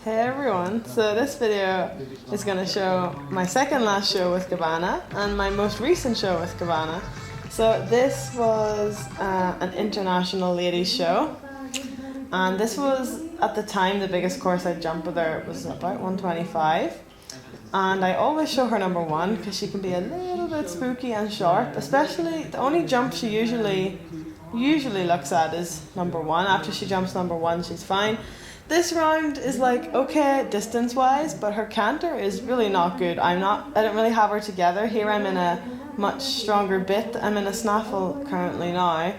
Hey everyone, so this video is going to show my second last show with GABBANA and my most recent show with GABBANA. So this was an international ladies show, and this was at the time the biggest course I'd jumped with her. It was about 125, and I always show her number one because she can be a little bit spooky and sharp, especially the only jump she usually looks at is number one. After she jumps number one, she's fine. This round is like okay distance wise, but her canter is really not good. I don't really have her together. Here I'm in a much stronger bit. I'm in a snaffle currently now.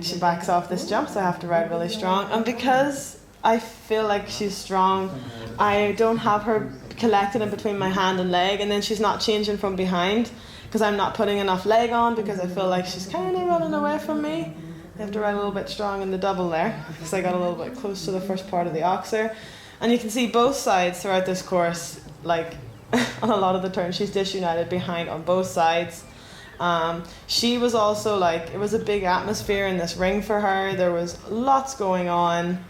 She backs off this jump, so I have to ride really strong. And because I feel like she's strong, I don't have her collected in between my hand and leg, and then she's not changing from behind because I'm not putting enough leg on because I feel like she's kind of running away from me. I have to ride a little bit strong in the double there because I got a little bit close to the first part of the oxer. And you can see both sides throughout this course, like on a lot of the turns, she's disunited behind on both sides. She was also like, it was a big atmosphere in this ring for her. There was lots going on,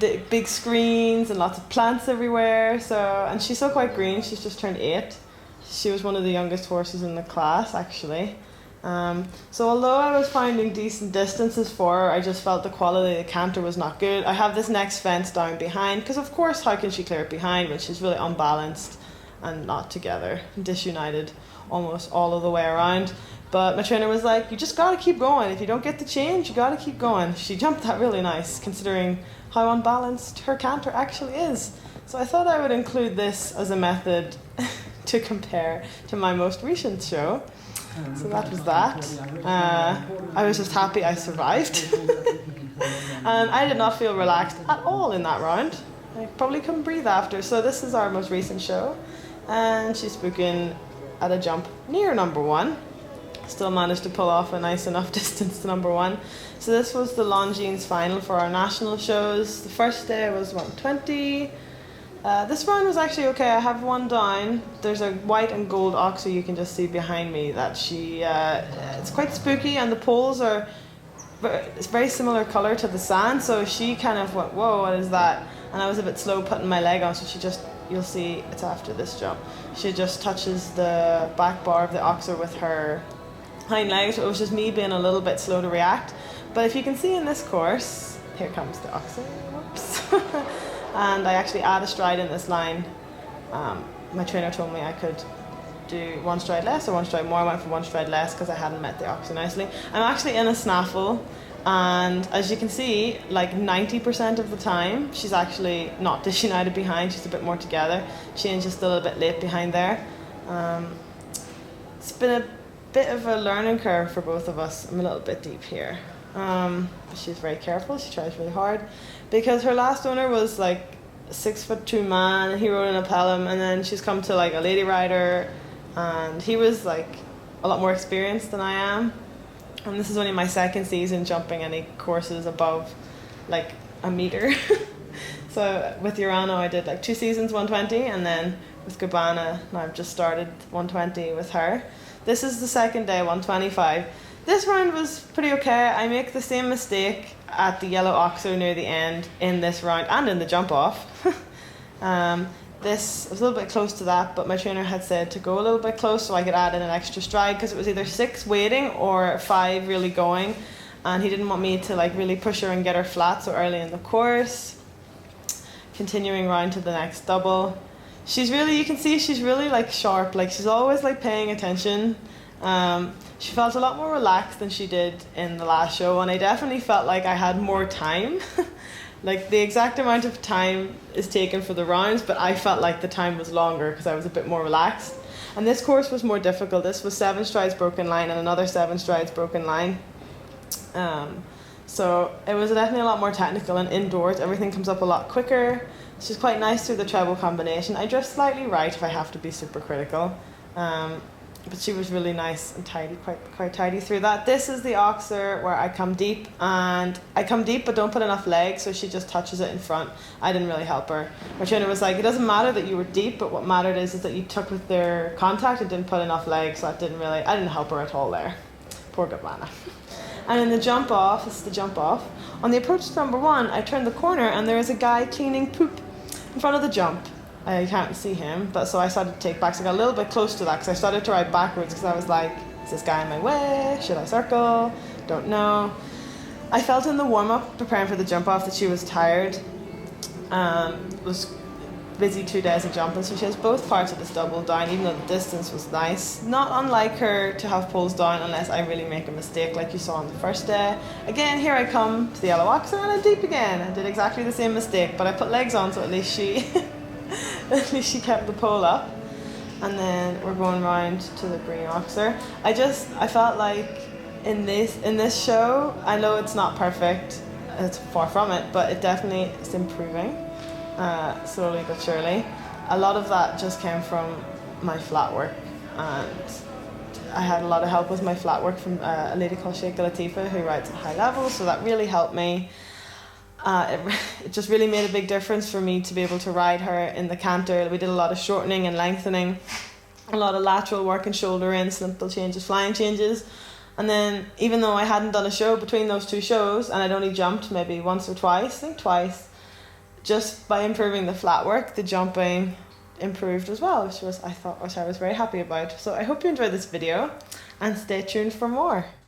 the big screens and lots of plants everywhere. And she's still quite green. She's just turned 8. She was one of the youngest horses in the class, actually. So although I was finding decent distances for her, I just felt the quality of the canter was not good. I have this next fence down behind because of course how can she clear it behind when she's really unbalanced and not together, disunited almost all of the way around. But my trainer was like, you just gotta keep going. If you don't get the change, you gotta keep going. She jumped that really nice considering how unbalanced her canter actually is. So I thought I would include this as a method to compare to my most recent show. So that was that. I was just happy I survived. And I did not feel relaxed at all in that round. I probably couldn't breathe after. So this is our most recent show. And she's booking at a jump near number one. Still managed to pull off a nice enough distance to number one. So this was the Longines final for our national shows. The first day was 120. This round was actually okay. I have one down. There's a white and gold oxer you can just see behind me that it's quite spooky, and the poles are it's very similar color to the sand, so she kind of went, whoa, what is that? And I was a bit slow putting my leg on, so you'll see it's after this jump. She just touches the back bar of the oxer with her hind legs. So it was just me being a little bit slow to react. But if you can see in this course, here comes the oxer. Whoops. And I actually add a stride in this line. My trainer told me I could do one stride less or one stride more. I went for one stride less because I hadn't met the oxer nicely. I'm actually in a snaffle, and as you can see, like 90% of the time, she's actually not disunited behind. She's a bit more together. Change is still a bit late behind there. It's been a bit of a learning curve for both of us. I'm a little bit deep here. She's very careful. She tries really hard because her last owner was like a 6'2" man. He rode an APEMAN, and then she's come to like a lady rider, and he was like a lot more experienced than I am. And this is only my second season jumping any courses above like a meter. So with Urano I did like 2 seasons 120, and then with GABBANA now I've just started 120 with her. This is the second day, 125. This round was pretty okay. I make the same mistake at the yellow oxer near the end in this round and in the jump off. This was a little bit close to that, but my trainer had said to go a little bit close so I could add in an extra stride because it was either 6 waiting or 5 really going, and he didn't want me to like really push her and get her flat so early in the course. Continuing round to the next double. You can see she's really like sharp, like she's always like paying attention. She felt a lot more relaxed than she did in the last show, and I definitely felt like I had more time. Like the exact amount of time is taken for the rounds, but I felt like the time was longer because I was a bit more relaxed. And this course was more difficult. This was 7 strides broken line and another 7 strides broken line. So it was definitely a lot more technical, and indoors everything comes up a lot quicker. She's quite nice through the treble combination. I drift slightly right if I have to be super critical. But she was really nice and tidy, quite tidy through that. This is the oxer where I come deep, and I come deep but don't put enough leg, so she just touches it in front. I didn't really help her. My trainer was like, it doesn't matter that you were deep, but what mattered is that you took with their contact and didn't put enough leg, so I didn't help her at all there. Poor GABBANA. And in the jump off, this is the jump off, On the approach to number 1, I turned the corner and there is a guy cleaning poop in front of the jump. I can't see him, but so I started to take back. So I got a little bit close to that because I started to ride backwards because I was like, is this guy in my way? Should I circle? Don't know. I felt in the warm-up preparing for the jump off that she was tired. Was busy 2 days of jumping, so she has both parts of this double down, even though the distance was nice. Not unlike her to have poles down unless I really make a mistake like you saw on the first day. Again, here I come to the yellow oxer and I'm deep again. I did exactly the same mistake, but I put legs on so at least she kept the pole up. And then we're going round to the green oxer. I felt like in this show, I know it's not perfect, it's far from it, but it definitely is improving. Slowly but surely. A lot of that just came from my flat work, and I had a lot of help with my flat work from a lady called Sheikha Latifa who rides at high level, so that really helped me. It just really made a big difference for me to be able to ride her in the canter. We did a lot of shortening and lengthening, a lot of lateral work and shoulder in, simple changes, flying changes. And then even though I hadn't done a show between those 2 shows and I'd only jumped maybe once or twice, I think twice, just by improving the flat work, the jumping improved as well, which I was very happy about. So I hope you enjoyed this video and stay tuned for more.